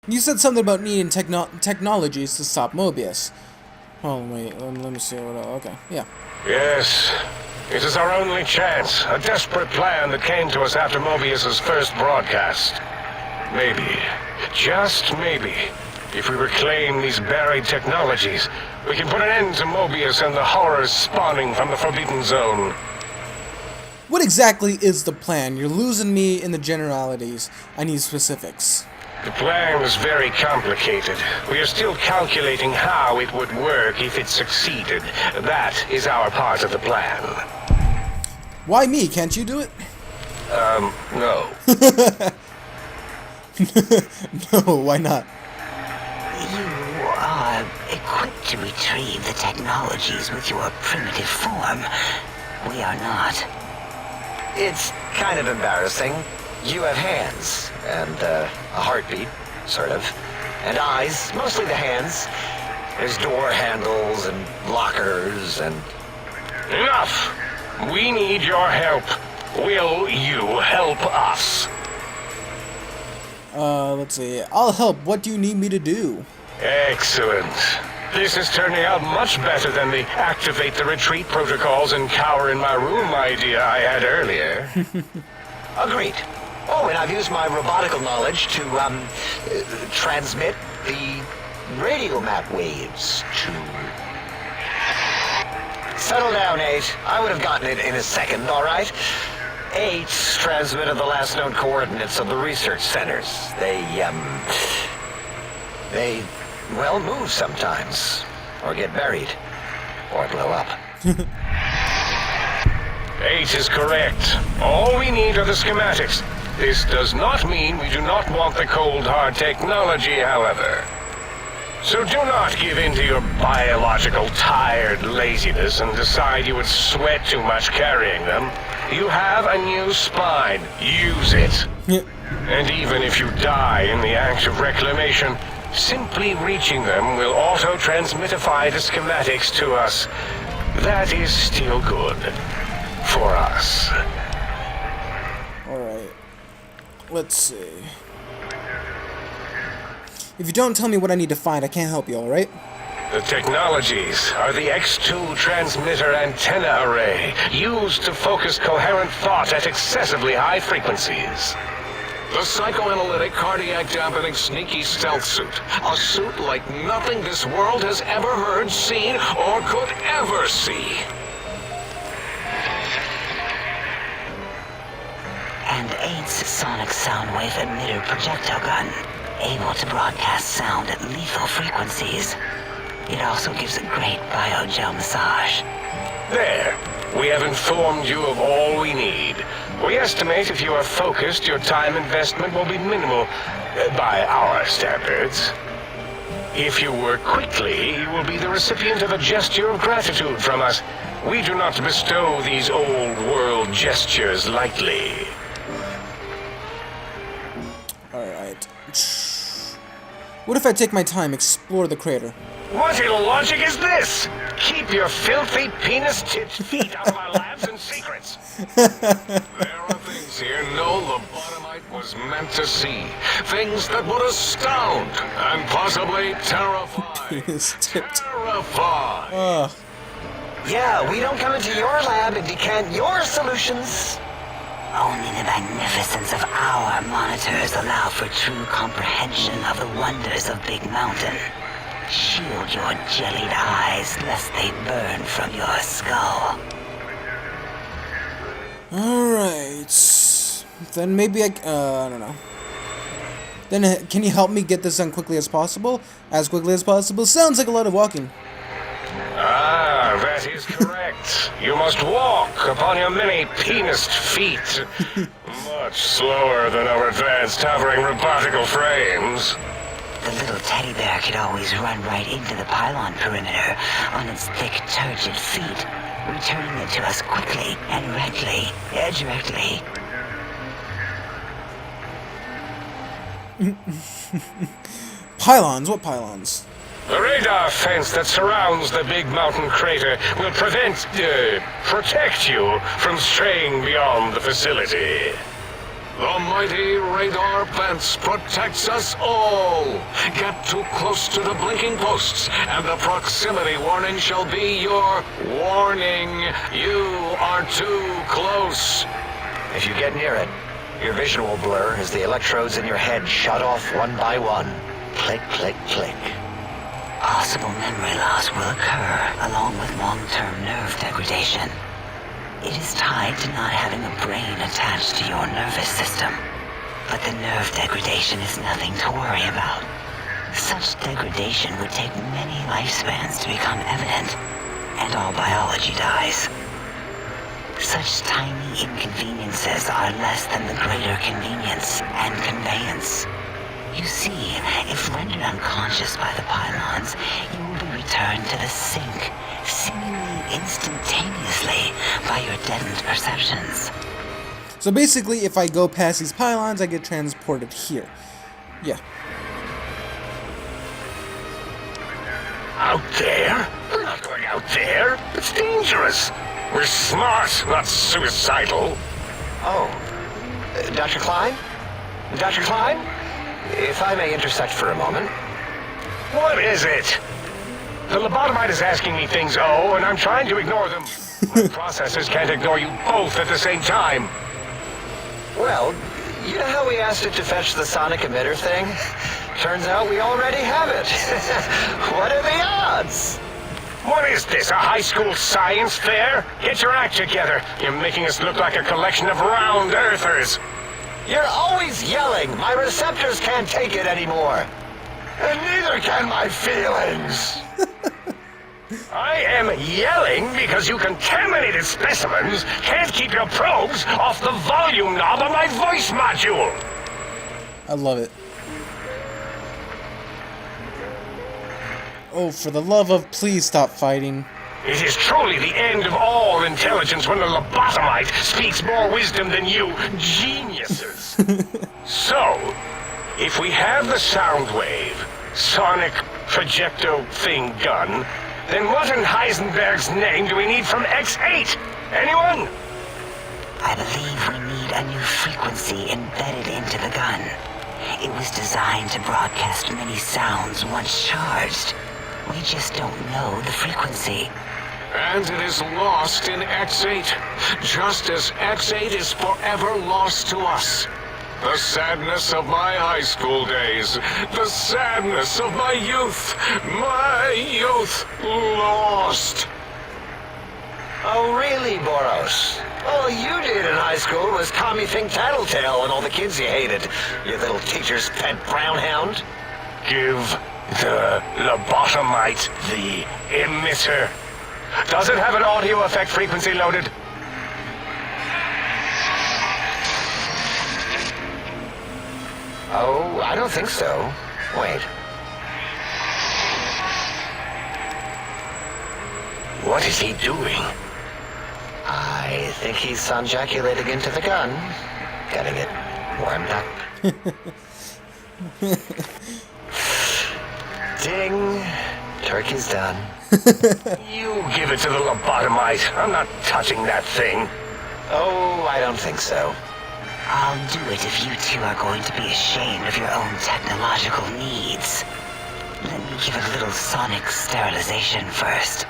You said something about needing technologies to stop Mobius. Oh, wait, let me see what... okay, yeah. Yes. It is our only chance. A desperate plan that came to us after Mobius's first broadcast. Maybe, just maybe, if we reclaim these buried technologies, we can put an end to Mobius and the horrors spawning from the Forbidden Zone. What exactly is the plan? You're losing me in the generalities. I need specifics. The plan is very complicated. We are still calculating how it would work if it succeeded. That is our part of the plan. Why me? Can't you do it? No. No, why not? You are equipped to retrieve the technologies with your primitive form. We are not. It's kind of embarrassing. You have hands, and a heartbeat, sort of, and eyes, mostly the hands. There's door handles and lockers and... Enough! We need your help. Will you help us? Let's see. I'll help. What do you need me to do? Excellent. This is turning out much better than the activate the retreat protocols and cower in my room idea I had earlier. Agreed. Oh, and I've used my robotical knowledge to, transmit the radio map waves to... Settle down, 8. I would have gotten it in a second, all right? 8 transmitted the last known coordinates of the research centers. They, well, move sometimes. Or get buried. Or blow up. 8 is correct. All we need are the schematics. This does not mean we do not want the cold hard technology, however. So do not give in to your biological tired laziness and decide you would sweat too much carrying them. You have a new spine. Use it. And even if you die in the act of reclamation, simply reaching them will auto-transmitify the schematics to us. That is still good. For us. Alright. Let's see. If you don't tell me what I need to find, I can't help you, alright? The technologies are the X2 transmitter antenna array, used to focus coherent thought at excessively high frequencies. The psychoanalytic, cardiac dampening, sneaky stealth suit. A suit like nothing this world has ever heard, seen, or could ever see. And 8's sonic sound wave emitter projectile gun, able to broadcast sound at lethal frequencies. It also gives a great biogel massage. There. We have informed you of all we need. We estimate if you are focused, your time investment will be minimal, by our standards. If you work quickly, you will be the recipient of a gesture of gratitude from us. We do not bestow these old-world gestures lightly. Alright. What if I take my time, explore the crater? What illogic is this? Keep your filthy penis-tipped feet out of our labs and secrets. There are things here no lobotomite was meant to see. Things that would astound and possibly terrify. Penis-tipped. Terrify. Yeah, we don't come into your lab and decant your solutions. Only the magnificence of our monitors allow for true comprehension of the wonders of Big Mountain. Shield your jellied eyes lest they burn from your skull. Alright. Then maybe I don't know. Then can you help me get this done quickly as possible? As quickly as possible? Sounds like a lot of walking. Ah, that is correct. You must walk upon your many penised feet. Much slower than our advanced hovering robotical frames. The little teddy bear could always run right into the pylon perimeter on its thick, turgid feet, returning it to us quickly and directly. Pylons? What pylons? The radar fence that surrounds the Big Mountain crater will protect you from straying beyond the facility. The mighty radar fence protects us all. Get too close to the blinking posts, and the proximity warning shall be your warning. You are too close. If you get near it, your vision will blur as the electrodes in your head shut off one by one. Click, click, click. Possible memory loss will occur along with long-term nerve degradation. It is tied to not having a brain attached to your nervous system. But the nerve degradation is nothing to worry about. Such degradation would take many lifespans to become evident, and all biology dies. Such tiny inconveniences are less than the greater convenience and conveyance. You see, if rendered unconscious by the pylons, you will be returned to the sink, seemingly instantaneously by your deadened perceptions. So basically, if I go past these pylons, I get transported here. Yeah. Out there? We're not going out there. It's dangerous. We're smart, not suicidal. Oh, Dr. Klein? Dr. Klein? If I may intersect for a moment. What is it? The lobotomite is asking me things, and I'm trying to ignore them. My processors can't ignore you both at the same time. Well, you know how we asked it to fetch the sonic emitter thing? Turns out we already have it. What are the odds? What is this, a high school science fair? Get your act together. You're making us look like a collection of round earthers. You're always yelling. My receptors can't take it anymore. And neither can my feelings. I am yelling because you contaminated specimens can't keep your probes off the volume knob on my voice module. I love it. Oh, for the love of, please stop fighting. It is truly the end of all intelligence when the lobotomite speaks more wisdom than you geniuses. So, if we have the sound wave, sonic projecto thing gun, then what in Heisenberg's name do we need from X8? Anyone? I believe we need a new frequency embedded into the gun. It was designed to broadcast many sounds once charged. We just don't know the frequency. And it is lost in X8, just as X8 is forever lost to us. The sadness of my high school days, the sadness of my youth lost. Oh, really, Boros? All you did in high school was Tommy Think Tattletale and all the kids you hated. You little teacher's pet brown hound. Give the lobotomite the emitter. Does it have an audio effect frequency loaded? Oh, I don't think so. Wait. What is he doing? I think he's sonjaculating into the gun. Getting it warmed up. Ding. Turkey's done. You give it to the lobotomite. I'm not touching that thing. Oh, I don't think so. I'll do it if you two are going to be ashamed of your own technological needs. Let me give it a little sonic sterilization first.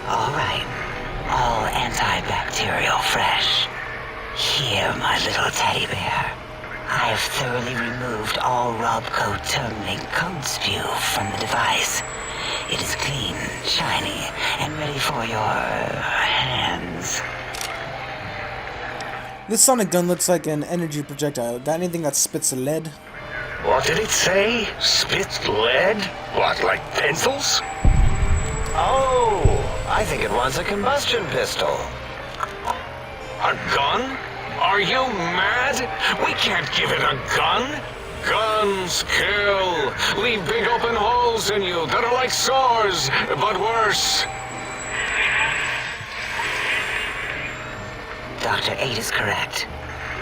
Alright. All antibacterial fresh. Here, my little teddy bear. I have thoroughly removed all Robco terminating code spew from the device. It is clean, shiny, and ready for your hands. This sonic gun looks like an energy projectile. Got anything that spits lead? What did it say? Spit lead? What, like pencils? Oh, I think it wants a combustion pistol. A gun? Are you mad? We can't give it a gun. Guns kill. Leave big open holes in you that are like sores, but worse. Dr. 8 is correct.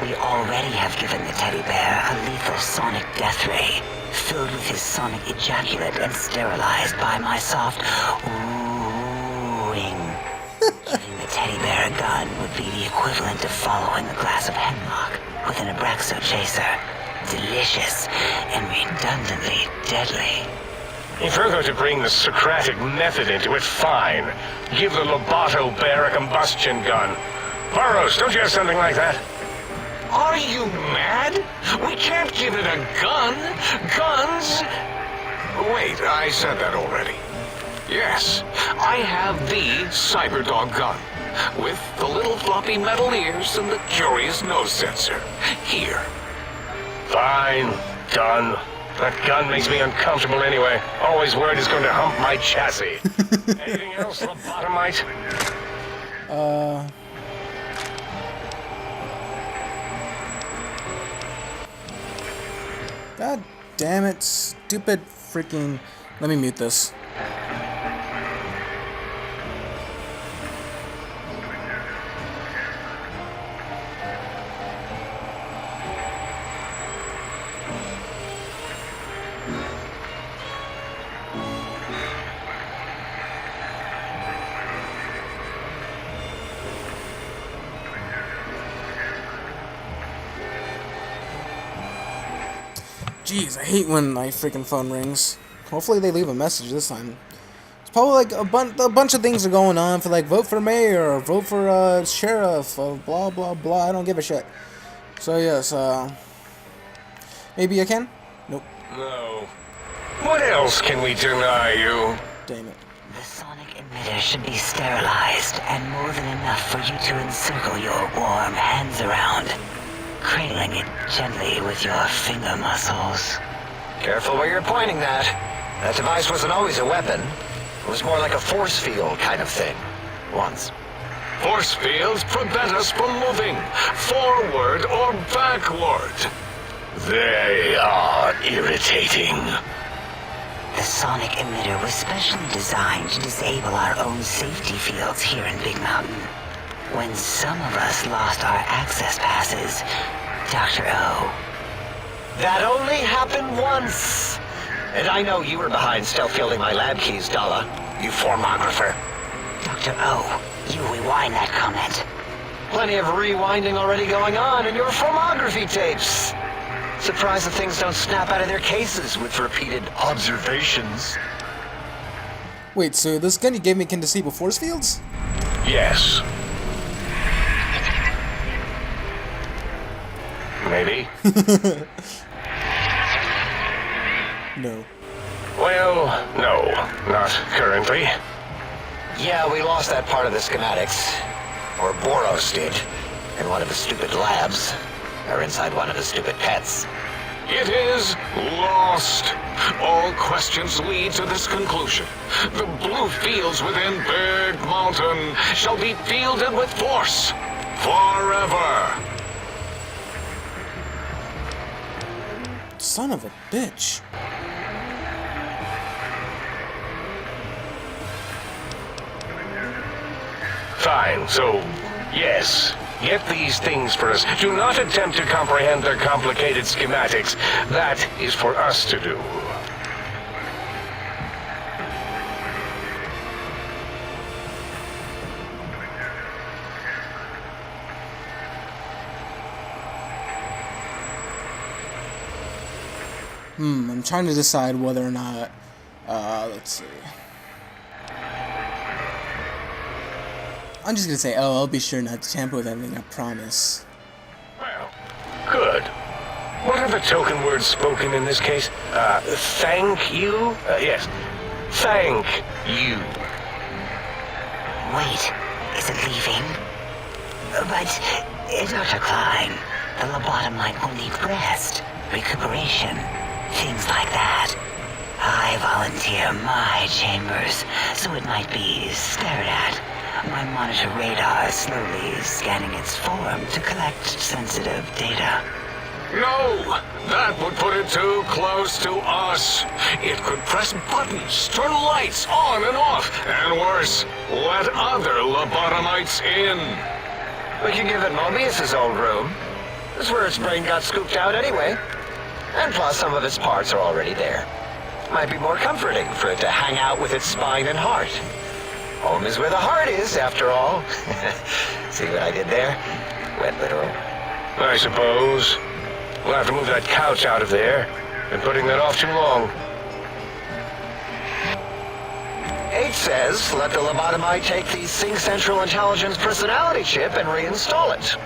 We already have given the teddy bear a lethal sonic death ray, filled with his sonic ejaculate and sterilized by my soft oohing gun would be the equivalent of following a glass of hemlock with an Abraxo chaser. Delicious and redundantly deadly. If you're going to bring the Socratic method into it, fine. Give the Lobato bear a combustion gun. Burroughs, don't you have something like that? Are you mad? We can't give it a gun. Guns... Wait, I said that already. Yes, I have the Cyberdog gun, with the little floppy metal ears and the curious nose sensor. Here. Fine. Done. That gun makes me uncomfortable anyway. Always worried it's going to hump my chassis. Anything else, lobotomite? God damn it, stupid freaking... Let me mute this. Jeez, I hate when my freaking phone rings. Hopefully they leave a message this time. It's probably like a bunch of things are going on for like vote for mayor or vote for sheriff, blah blah blah. I don't give a shit. So yes, maybe I can? Nope. No. What else can we deny you? Damn it. The sonic emitter should be sterilized and more than enough for you to encircle your warm hands around, cradling it gently with your finger muscles. Careful where you're pointing that. That device wasn't always a weapon. It was more like a force field kind of thing. Once. Force fields prevent us from moving forward or backward. They are irritating. The sonic emitter was specially designed to disable our own safety fields here in Big Mountain. When some of us lost our access passes, Dr. O... That only happened once. And I know you were behind stealth fielding my lab keys, Dalla. You formographer. Dr. O, you rewind that comment. Plenty of rewinding already going on in your formography tapes. Surprised that things don't snap out of their cases with repeated observations. Wait, so this gun you gave me can disable force fields? Yes. Maybe. No. Well, no. Not currently. Yeah, we lost that part of the schematics. Or Boros did. In one of the stupid labs. Or inside one of the stupid pets. It is lost. All questions lead to this conclusion. The blue fields within Big Mountain shall be fielded with force. Forever. Son of a bitch. Fine, so, yes. Get these things for us. Do not attempt to comprehend their complicated schematics. That is for us to do. I'm trying to decide whether or not, let's see. I'm just gonna say, oh, I'll be sure not to tamper with anything, I promise. Well, good. What are the token words spoken in this case? Thank you? Yes. Thank you. Wait, is it leaving? But, Dr. Klein, the lobotomite will need rest, recuperation, things like that. I volunteer my chambers, so it might be stared at. My monitor radar is slowly scanning its form to collect sensitive data. No! That would put it too close to us. It could press buttons, turn lights on and off, and worse, let other lobotomites in. We can give it Mobius's old room. That's where its brain got scooped out anyway. And plus, some of its parts are already there. Might be more comforting for it to hang out with its spine and heart. Home is where the heart is, after all. See what I did there? Went literal. I suppose. We'll have to move that couch out of there. Been putting that off too long. H says, let the lobotomite take the Sync Central Intelligence personality chip and reinstall it.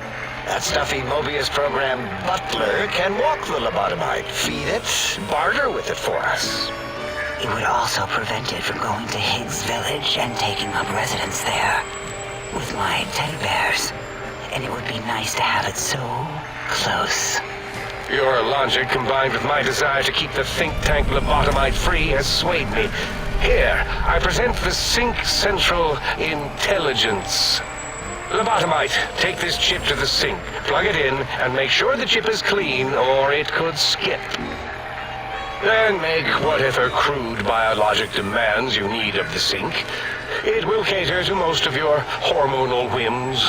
That stuffy Mobius program butler can walk the lobotomite, feed it, barter with it for us. It would also prevent it from going to Higgs Village and taking up residence there with my teddy bears. And it would be nice to have it so close. Your logic, combined with my desire to keep the think tank lobotomite free, has swayed me. Here, I present the Sync Central Intelligence. Lobotomite, take this chip to the sink, plug it in, and make sure the chip is clean, or it could skip. Then make whatever crude biologic demands you need of the sink. It will cater to most of your hormonal whims.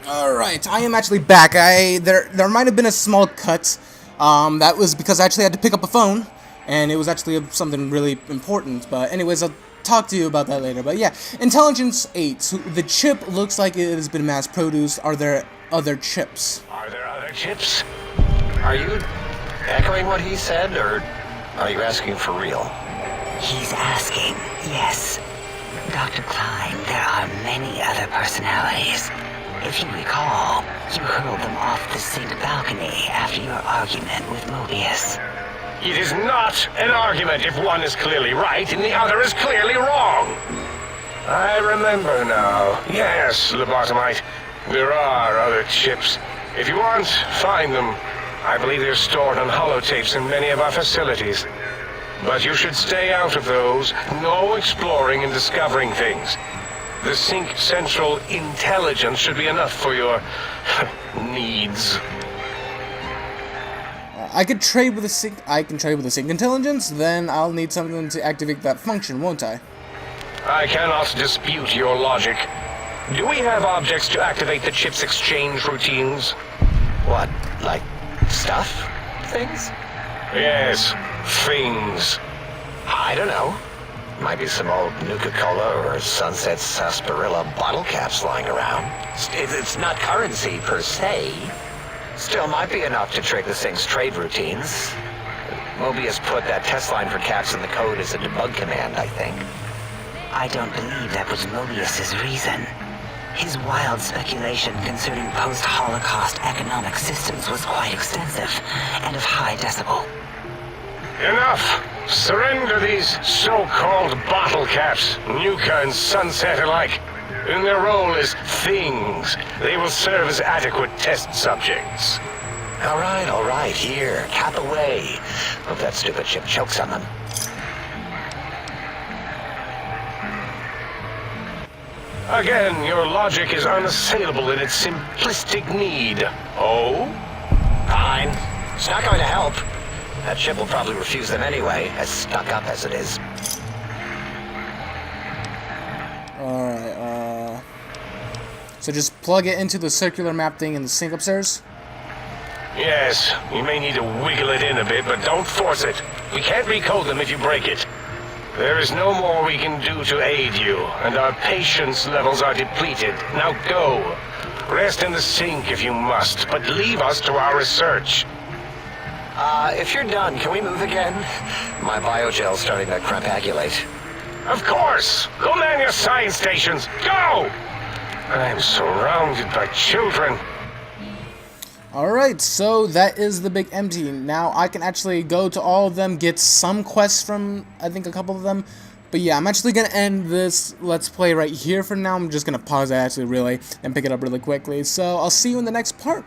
Alright, I am actually back. There might have been a small cut. That was because I actually had to pick up a phone, and it was actually something really important. But anyways, I'll talk to you about that later. But yeah, Intelligence 8. The chip looks like it has been mass-produced. Are there other chips? Are there other chips? Are you echoing what he said, or are you asking for real? He's asking, yes. Dr. Klein, there are many other personalities. If you recall, you hurled them off the Sync balcony after your argument with Mobius. It is not an argument if one is clearly right and the other is clearly wrong. I remember now. Yes, lobotomite. There are other chips. If you want, find them. I believe they're stored on holotapes in many of our facilities. But you should stay out of those. No exploring and discovering things. The Sync Central intelligence should be enough for your needs. I could trade with the sync. I can trade with the sync intelligence. Then I'll need something to activate that function, won't I? I cannot dispute your logic. Do we have objects to activate the chip's exchange routines? What, like stuff? Things? Yes, things. I don't know. Might be some old Nuka-Cola or Sunset Sarsaparilla bottle caps lying around. It's not currency per se. Still might be enough to trick the thing's trade routines. Mobius put that test line for caps in the code as a debug command, I think. I don't believe that was Mobius's reason. His wild speculation concerning post-Holocaust economic systems was quite extensive and of high decibel. Enough! Surrender these so-called bottle caps, Nuka and Sunset alike. In their role as things, they will serve as adequate test subjects. All right, here, cap away. Hope that stupid chip chokes on them. Again, your logic is unassailable in its simplistic need. Oh? Fine. It's not going to help. That chip will probably refuse them anyway, as stuck up as it is. Alright, so just plug it into the circular map thing in the sync upstairs? Yes, you may need to wiggle it in a bit, but don't force it. We can't recode them if you break it. There is no more we can do to aid you, and our patience levels are depleted. Now go. Rest in the sink if you must, but leave us to our research. If you're done, can we move again? My biogel's starting to crepagulate. Of course! Go man your science stations! Go! I'm surrounded by children. Alright, so that is the big empty. Now I can actually go to all of them, get some quests from, I think, a couple of them. But yeah, I'm actually going to end this Let's Play right here for now. I'm just going to pause it actually really and pick it up really quickly. So I'll see you in the next part.